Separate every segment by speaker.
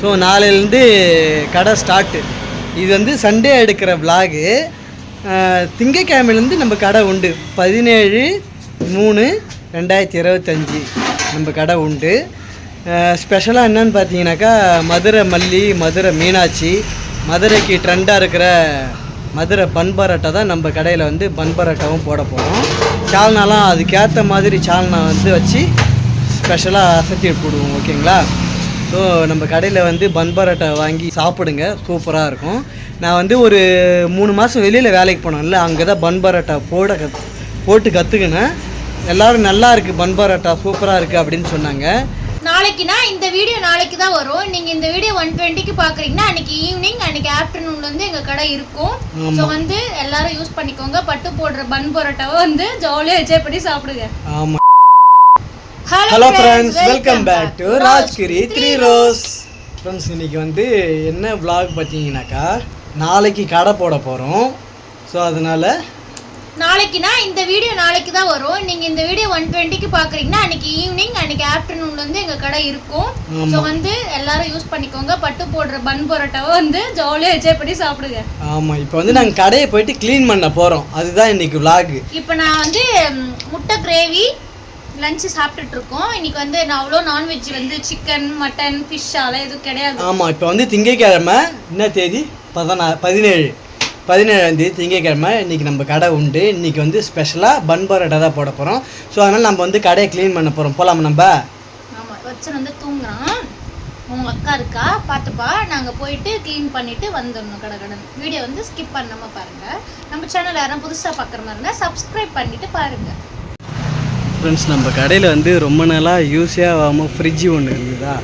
Speaker 1: So நாளையிலேருந்து கடை start. இது வந்து சண்டே எடுக்கிற விலாகு. திங்கக்கிழமையிலேருந்து நம்ம கடை உண்டு. 17/3/2025 நம்ம கடை உண்டு. ஸ்பெஷலாக என்னன்னு பார்த்தீங்கன்னாக்கா மதுரை மல்லி, மதுரை மீனாட்சி, மதுரைக்கு ட்ரெண்டாக இருக்கிற மதுரை பன் பரோட்டா தான் நம்ம கடையில் வந்து பன் பரோட்டாவும் போட போகிறோம். சால்னாலாம் அதுக்கேற்ற மாதிரி சால்னா வந்து வச்சு ஸ்பெஷலாக அசத்தி போடுவோம். ஓகேங்களா? ஸோ நம்ம கடையில் வந்து பன் பரோட்டா வாங்கி சாப்பிடுங்க, சூப்பராக இருக்கும். நான் வந்து ஒரு 3 மாதம் வெளியில் வேலைக்கு போனேன்ல, அங்கே தான் பன் பரோட்டா போட்டு கற்றுக்கினேன். எல்லோரும் நல்லா இருக்குது, பன் பரோட்டா சூப்பராக இருக்குது அப்படின்னு சொன்னாங்க.
Speaker 2: நாளைக்குனா இந்த வீடியோ நாளைக்கு தான் வரும். நீங்கள் இந்த வீடியோ 120க்கு பார்க்குறீங்கன்னா அன்றைக்கி ஈவினிங், அன்றைக்கி ஆஃப்டர்நூன் வந்து எங்கள் கடை இருக்கும். ஸோ வந்து எல்லாரும் யூஸ் பண்ணிக்கோங்க. பட்டு போடுற பன் பரோட்டாவை வந்து ஜாலியாக என்ஜாய் பண்ணி சாப்பிடுங்க.
Speaker 1: ஆமாம். Hello friends, welcome back to Rajgiri 3 ரோஸ். ஃப்ரெண்ட்ஸ், இன்றைக்கி வந்து என்ன vlog பார்த்தீங்கன்னாக்கா நாளைக்கு கடை போட போகிறோம். ஸோ அதனால்
Speaker 2: நாளைக்குனா இந்த வீடியோ நாளைக்கு தான் வரும். நீங்கள் இந்த வீடியோ 120க்கு பார்க்குறீங்கன்னா அன்றைக்கி ஈவினிங், அன்றைக்கி ஆஃப்டர்நூன் வந்து எங்கள் கடை இருக்கும். ஸோ வந்து எல்லாரும் யூஸ் பண்ணிக்கோங்க. பட்டு போடுற பன் பரோட்டாவை வந்து ஜாலியாக என்ஜாய் பண்ணி சாப்பிடுங்க.
Speaker 1: ஆமாம், இப்போ வந்து நாங்கள் கடையை போயிட்டு க்ளீன் பண்ண போகிறோம். அதுதான் இன்றைக்கி vlog.
Speaker 2: இப்போ நான் வந்து முட்டை கிரேவி லஞ்சு சாப்பிட்டுட்டு இருக்கோம். இன்னைக்கு வந்து நான் அவ்வளோ நான்வெஜ் வந்து சிக்கன், மட்டன், ஃபிஷ் அதெல்லாம் எதுவும் கிடையாது.
Speaker 1: ஆமாம், இப்போ வந்து திங்கக்கிழமை என்ன தேதி? 17ஆம் தேதி திங்கக்கிழமை. இன்றைக்கி நம்ம கடை உண்டு. இன்றைக்கி வந்து ஸ்பெஷலாக பன் பரோட்டா தான் போட போகிறோம். ஸோ அதனால் நம்ம வந்து கடையை க்ளீன் பண்ண போகிறோம். போகலாமா நம்ம?
Speaker 2: ஆமாம், வச்சன் வந்து தூங்குறான். உங்கள் அக்கா இருக்கா, பார்த்துப்பா. நாங்கள் போயிட்டு க்ளீன் பண்ணிவிட்டு வந்துடணும் கடை. வீடியோ வந்து ஸ்கிப் பண்ணாமல் பாருங்கள். நம்ம சேனல் யாரும் புதுசாக பார்க்குற மாதிரி இருந்தால் சப்ஸ்கிரைப் பண்ணிவிட்டு பாருங்கள்.
Speaker 1: ஃப்ரெண்ட்ஸ், நம்ம கடையில் வந்து ரொம்ப நாளாக யூஸே ஆகாமல் ஃப்ரிட்ஜு ஒன்று இருந்ததா.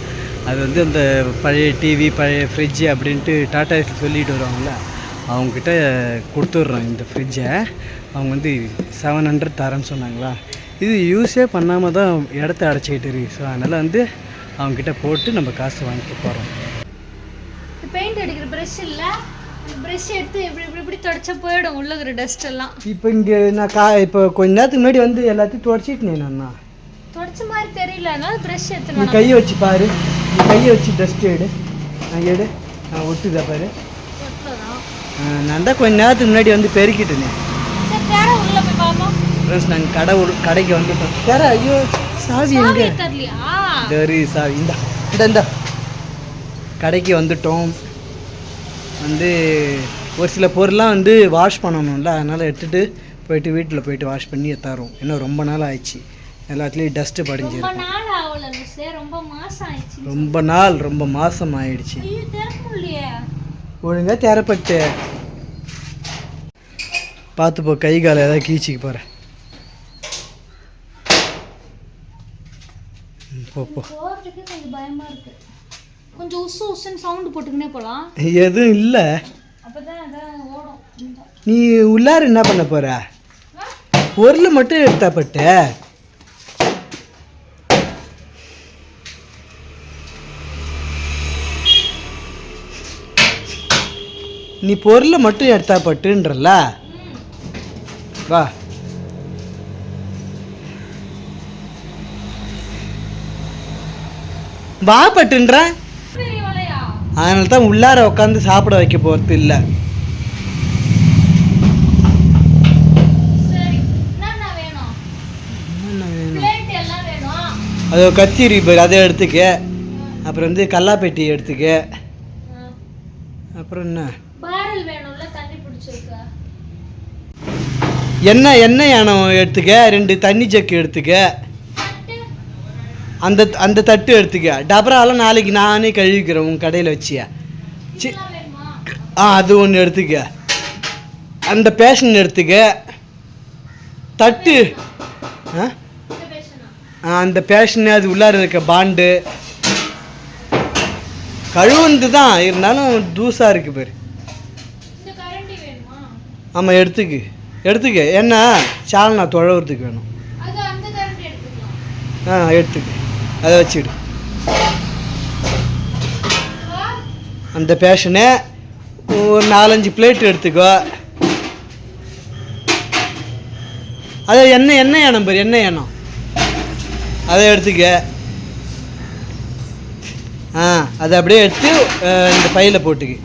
Speaker 1: அது வந்து அந்த பழைய டிவி, பழைய ஃப்ரிட்ஜு அப்படின்ட்டு டாட்டா சொல்லிட்டு வருவாங்கள்ல, அவங்கக்கிட்ட கொடுத்துட்றோம் இந்த ஃப்ரிட்ஜை. அவங்க வந்து 700 தரேன்னு சொன்னாங்களா. இது யூஸே பண்ணாமல் தான் இடத்த அடைச்சிக்கிட்டு இருக்குது. ஸோ அதனால் வந்து அவங்கக்கிட்ட போட்டு நம்ம காசு வாங்கிக்க போகிறோம்.
Speaker 2: பெயிண்ட் அடிக்கிற ப்ரெஷ் இல்லை, ப்ரெஷ் எடுத்து இப்படி தொடச்சா போயிடும் உள்ள இருக்கிற டஸ்ட் எல்லாம்.
Speaker 1: இப்போ இங்கே நான் இப்போ கொஞ்ச நேரத்துக்கு முன்னாடி வந்து எல்லாத்தையும் தொடச்சிட்டேன். நான்
Speaker 2: தொடச்ச மாதிரி தெரியல, அதனால ப்ரெஷ் எடுத்து
Speaker 1: நீ கையை வச்சு பாரு. நீ கையை வச்சு டஸ்ட் எடு. நான் ஒட்டுதா பாரு. நான் தான் கொஞ்ச நேரத்துக்கு முன்னாடி வந்து பெருக்கிட்டேனே. ஃப்ரெண்ட்ஸ், நாங்கள் கடைக்கு வந்துட்டோம். வேற ஐயோ, சாவி எங்கே? சரி, சாவி இந்த கடைக்கு வந்துட்டோம். வந்து ஒரு சில பொருள்லாம் வந்து வாஷ் பண்ணணும்ல, அதனால் எடுத்துகிட்டு போயிட்டு வீட்டில் போயிட்டு வாஷ் பண்ணி தரோம். இன்னும் ரொம்ப நாள் ஆயிடுச்சு, எல்லாத்துலேயும் டஸ்ட்டு படிஞ்சிருக்கும். ரொம்ப மாதம் ஆயிடுச்சு. ஒழுங்காக தேரப்பட்டு பார்த்துப்போ, கை காலை ஏதாவது கீச்சிக்கு போகிற. போ
Speaker 2: கொஞ்சம் உசுன்னு சவுண்ட் போட்டுக்கினே போகலாம்.
Speaker 1: எதுவும் இல்லை. நீ உள்ளார என்ன பண்ண போற? பொருள் மட்டும் எடுத்தாப்பட்ட. நீ பொருளை மட்டும் எடுத்தாப்பட்டுன்றல. வா, வா பட்டுன்ற. அதனால தான் உள்ளார உட்காந்து சாப்பிட வைக்க போகிறது இல்லை. அது கத்திரி பேர், அதை எடுத்துக்க. அப்புறம் வந்து கல்லாப்பெட்டி எடுத்துக்க. அப்புறம் என்ன எண்ணெய் யானம் எடுத்துக்க. 2 தண்ணி ஜக்கு எடுத்துக்க. அந்த தட்டு எடுத்துக்க. டபராலாம் நாளைக்கு நானே கழுவிக்கிறேன் உன் கடையில் வச்சியா. அது ஒன்று எடுத்துக்க. அந்த பேஷன் எடுத்துக்க. தட்டு அந்த பேஷனு, அது உள்ளார இருக்க பாண்டு கழுவுந்து தான் இருந்தாலும் தூசாக இருக்குது பேர். ஆமாம், எடுத்துக்க. என்ன சால்னா தொழவுறதுக்கு வேணும். எடுத்துக்க, அதை வச்சுடு. அந்த பேஷனு ஒரு 4-5 பிளேட் எடுத்துக்கோ. அதை எண்ணெய் எண்ணம் பேர், எண்ணெய் எண்ணம் அதை எடுத்துக்க. அதை அப்படியே எடுத்து இந்த பையில் போட்டுக்கு.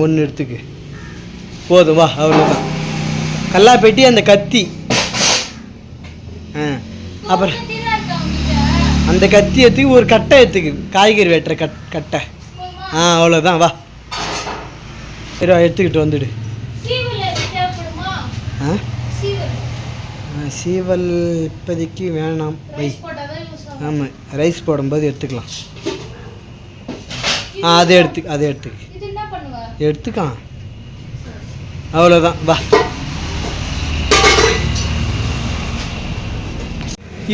Speaker 1: ஒன்று எடுத்துக்கு போதும், வா அவ்வளோதான். கல்லா பெட்டி, அந்த கத்தி, அப்புறம் அந்த கத்தி எடுத்துக்கு, ஒரு கட்டை எடுத்துக்கு, காய்கறி வெட்டுற கட்டை. அவ்வளோதான், வா எடுத்துக்கிட்டு வந்துடு. சீவல் இப்போதைக்கு வேணாம் வை. ஆமாம், ரைஸ் போடும்போது எடுத்துக்கலாம். அதை எடுத்துக்கான். அவ்வளோதான், வா.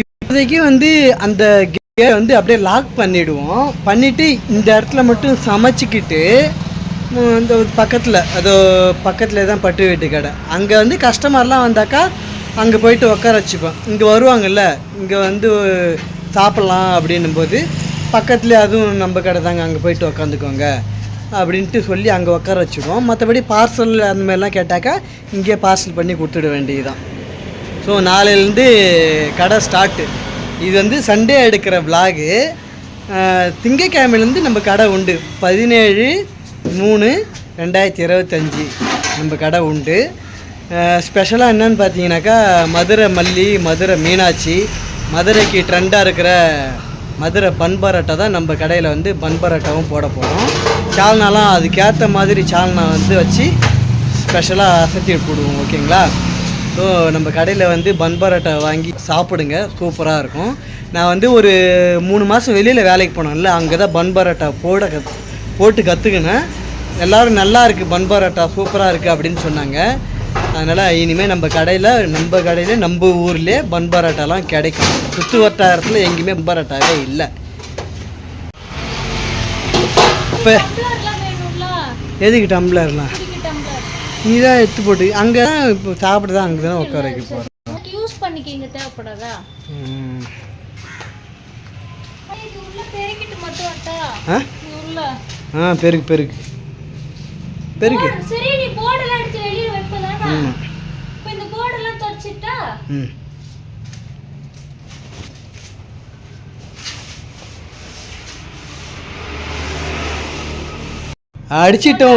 Speaker 1: இப்போதைக்கு அந்த கேட் அப்படியே லாக் பண்ணிவிடுவோம். பண்ணிவிட்டு இந்த இடத்துல மட்டும் சமைச்சிக்கிட்டு இந்த ஒரு பக்கத்தில் தான் பட்டு வீட்டு கடை. அங்கே கஸ்டமர்லாம் வந்தாக்கா அங்கே போயிட்டு உட்கார வச்சுப்போம். இங்கே வருவாங்கல்ல, இங்கே சாப்பிட்லாம் அப்படின்னும் போது பக்கத்துலேயே அதுவும் நம்ம கடை தாங்க, அங்கே போயிட்டு உக்காந்துக்கோங்க அப்படின்ட்டு சொல்லி அங்கே உட்கார வச்சுடுவோம். மற்றபடி பார்சல் அந்த மாதிரிலாம் கேட்டாக்கா இங்கேயே பார்சல் பண்ணி கொடுத்துட வேண்டியது தான். ஸோ நாளையிலேருந்து கடை ஸ்டார்ட்டு. இது சண்டே எடுக்கிற விலாகு. திங்கக்கிழமையிலேருந்து நம்ம கடை உண்டு. 17/3/2025 நம்ம கடை உண்டு. ஸ்பெஷலாக என்னன்னு பார்த்தீங்கன்னாக்கா, மதுரை மல்லி, மதுரை மீனாட்சி, மதுரைக்கு ட்ரெண்டாக இருக்கிற மதுரை பன் பரோட்டா தான் நம்ம கடையில் பன் பரோட்டாவும் போட போகிறோம். சால்னாலாம் அதுக்கேற்ற மாதிரி சால்னா வச்சு ஸ்பெஷலாக அசத்தி போடுவோம். ஓகேங்களா? ஸோ நம்ம கடையில் பன் பரோட்டா வாங்கி சாப்பிடுங்க, சூப்பராக இருக்கும். நான் ஒரு 3 மாதம் வெளியில் வேலைக்கு போனேன்ல, அங்கே தான் பன் பரோட்டா போட்டு கற்றுக்கினேன். எல்லோரும் நல்லா இருக்குது, பன் பரோட்டா சூப்பராக இருக்குது அப்படின்னு சொன்னாங்க. அதனால் இனிமேல் நம்ம கடையில் நம்ம ஊர்லேயே பன் பரோட்டாலாம் கிடைக்கும். சுற்று வட்டாரத்தில் எங்கேயுமே பன் பரோட்டாவே இல்லை. இப்போ எதுக்கு டம்ளர்லாம் நீ தான் எடுத்து போட்டு அங்கே தான் இப்போ சாப்பிட்டு தான் அங்கே தான் உட்கார வைக்க போகிறேன்.
Speaker 2: யூஸ் பண்ணிக்கிங்க, தேவைப்படாதா?
Speaker 1: பெருக்கு
Speaker 2: சரி, நீ போர்டெல்லாம் அடிச்சு வெளிய வைப்பதானா? இப்போ இந்த போர்டெல்லாம் தொடச்சிட்டா
Speaker 1: அடிச்சிட்டோம்.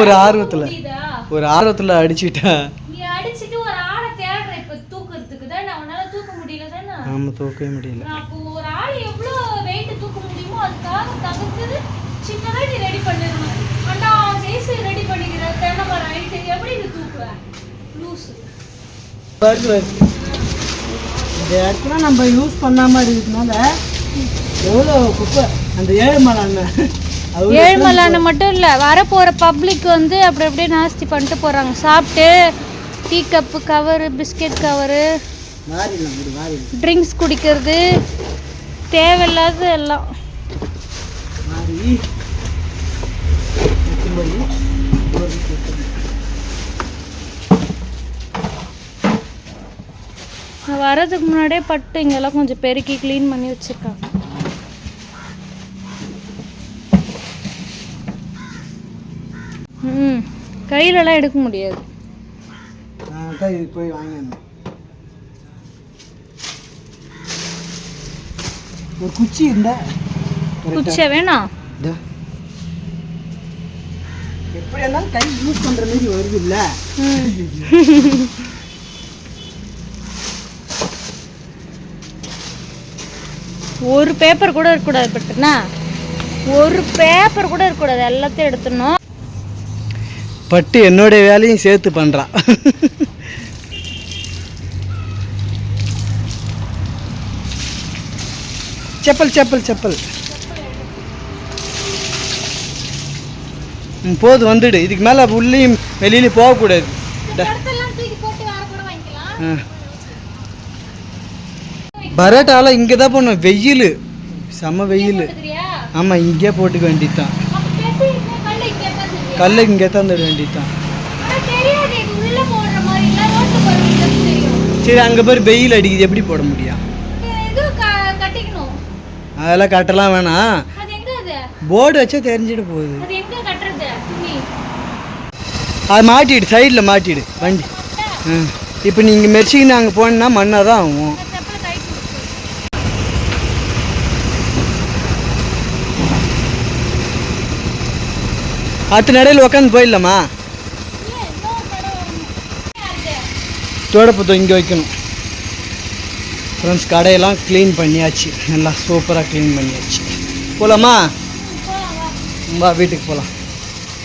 Speaker 1: ஒரு ஆர்வத்தில் அடிச்சிட்டா.
Speaker 2: நீ அடிச்சிட்டு ஒரு ஆளை தேடுற, இப்ப தூக்குறதுக்கு தான். அவனால தூக்க முடியல தானே?
Speaker 1: ஆமா, தூக்கவே முடியல.
Speaker 2: அப்போ ஒரு ஆள் எவ்வளவு வெயிட் தூக்க முடியுமோ அதுக்காக தகுந்தது சின்னதா நீ ரெடி பண்ணிடணும். அண்ணா சைஸ் ரெடி பண்ணிக்கிற தென்னை மரம் ஹைட் எப்படி இது தூக்குவ? லூஸ்
Speaker 1: இந்த இடத்துல நம்ம யூஸ் பண்ணாம இருக்கிறதுனால எவ்வளோ குப்பை. அந்த
Speaker 2: ஏழ்மலான மட்டும் இல்லை, வரப்போகிற பப்ளிக் அப்படி அப்படியே நாஸ்தி பண்ணிட்டு போகிறாங்க. சாப்பிட்டு tea cup cover, biscuit cover, drinks குடிக்கிறது, தேவையில்லாத எல்லாம். நான் வர்றதுக்கு முன்னாடியே பட்டு இங்கெல்லாம் கொஞ்சம் பெருக்கி க்ளீன் பண்ணி வச்சுருக்காங்க. கையிலலாம் எடுக்க முடியாது.
Speaker 1: போய் வாங்க. ஒரு குச்சி இருந்தா
Speaker 2: குச்சி வேணாம்.
Speaker 1: எப்படி இருந்தாலும் கை யூஸ் பண்ற மாதிரி வருது இல்ல.
Speaker 2: ஒரு பேப்பர் கூட இருக்கக்கூடாது. பட்டுனா ஒரு பேப்பர் கூட இருக்கக்கூடாது, எல்லாத்தையும் எடுத்துடணும்.
Speaker 1: பட்டு என்னோட வேலையும் சேர்த்து பண்ணுறான். செப்பல் போது வந்துடு. இதுக்கு மேலே உள்ளேயும் வெளியிலையும் போகக்கூடாது. பரோட்டாவில் இங்கே தான் போகணும். வெயில், செம்ம வெயில். ஆமாம், இங்கே போட்டுக்க வேண்டியதுதான். கல்லை இங்கே தான் தட வேண்டியதுதான். சரி, அங்கே பேர் வெயில் அடிக்குது, எப்படி போட முடியும்? அதெல்லாம் கட்டலாம் வேணாம். போர்டு வச்சா தெரிஞ்சிட்டு போகுது.
Speaker 2: அது எங்க கட்டறது துணி?
Speaker 1: அது மாட்டிடு, சைடில் மாட்டிடு வண்டி. இப்போ நீங்கள் மெர்ச்சிக்கின்னு அங்கே போனா மண்ணாக தான் ஆகும். அத்து நடையில் உட்காந்து போயிடலாமா? தோடப்பத்தம் இங்கே வைக்கணும். ஃப்ரெண்ட்ஸ் கடையெல்லாம் க்ளீன் பண்ணியாச்சு, நல்லா சூப்பராக க்ளீன் பண்ணியாச்சு. போகலாமா? வா வீட்டுக்கு போகலாம்.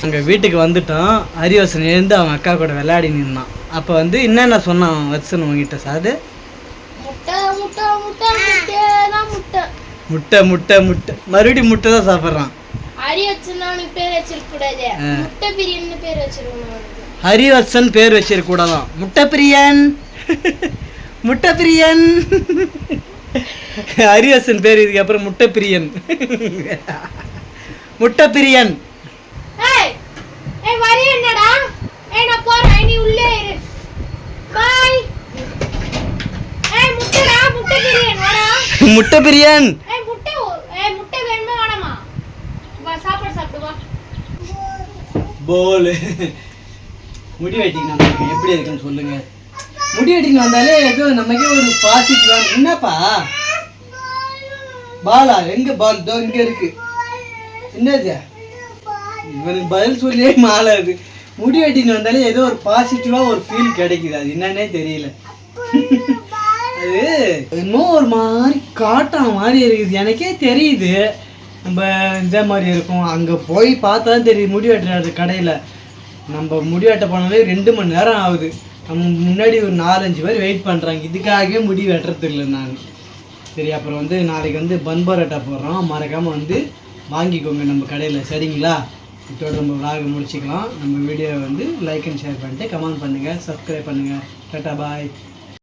Speaker 1: அங்கே வீட்டுக்கு வந்துட்டோம். ஹரிவசன் எழுந்து அவன் அக்கா கூட விளையாடி நின்னான். அப்போ வந்து என்னென்ன சொன்னான் வத்சன் உங்ககிட்ட? சாது முட்டை முட்டை முட்டை மறுபடியும் முட்டை தான் சாப்பிட்றான். ஹரிவத்சன் பேர் வச்சிருக்க கூடாதான், முட்டை பிரியன். முட்டை பிரியன். ஹரிவத்சன் பேர், இதுக்கு அப்புறம் முட்டை பிரியன். முட்டை பிரியன். முட்டை பிரியன். போல் முடி வெட்டிங்க எப்படி இருக்குன்னு சொல்லுங்க. முடி வெட்டிங்க வந்தாலே ஏதோ நமக்கே ஒரு பாசிட்டிவ். என்னப்பா பாலா? எங்க பால்? தோ இங்க இருக்கு. என்னது இவனுக்கு பதில் சொல்லியே மாலாது. முடி வெட்டின்னு வந்தாலே ஏதோ ஒரு பாசிட்டிவாக ஒரு ஃபீல் கிடைக்குது. அது என்னன்னே தெரியல. அது இன்னும் ஒரு மாதிரி காட்டான் மாதிரி இருக்குது. எனக்கே தெரியுது நம்ம இந்த மாதிரி இருக்கும். அங்கே போய் பார்த்தா தான் தெரியுது. முடி வெட்டுற கடையில் நம்ம முடி வெட்ட போனாலே 2 மணி நேரம் ஆகுது. நம்ம முன்னாடி ஒரு 4-5 பேர் வெயிட் பண்ணுறாங்க. இதுக்காகவே முடி வெட்டுறது இல்லை நான். சரி, அப்புறம் வந்து நாளைக்கு வந்து பன் பரோட்டா போடுறோம். மறக்காமல் வந்து வாங்கிக்கோங்க நம்ம கடையில், சரிங்களா? இதோட நம்ம விளாக் முடிச்சுக்கலாம். நம்ம வீடியோவை வந்து லைக் அண்ட் ஷேர் பண்ணிட்டு கமெண்ட் பண்ணுங்கள், சப்ஸ்கிரைப் பண்ணுங்கள். டாடா பாய்.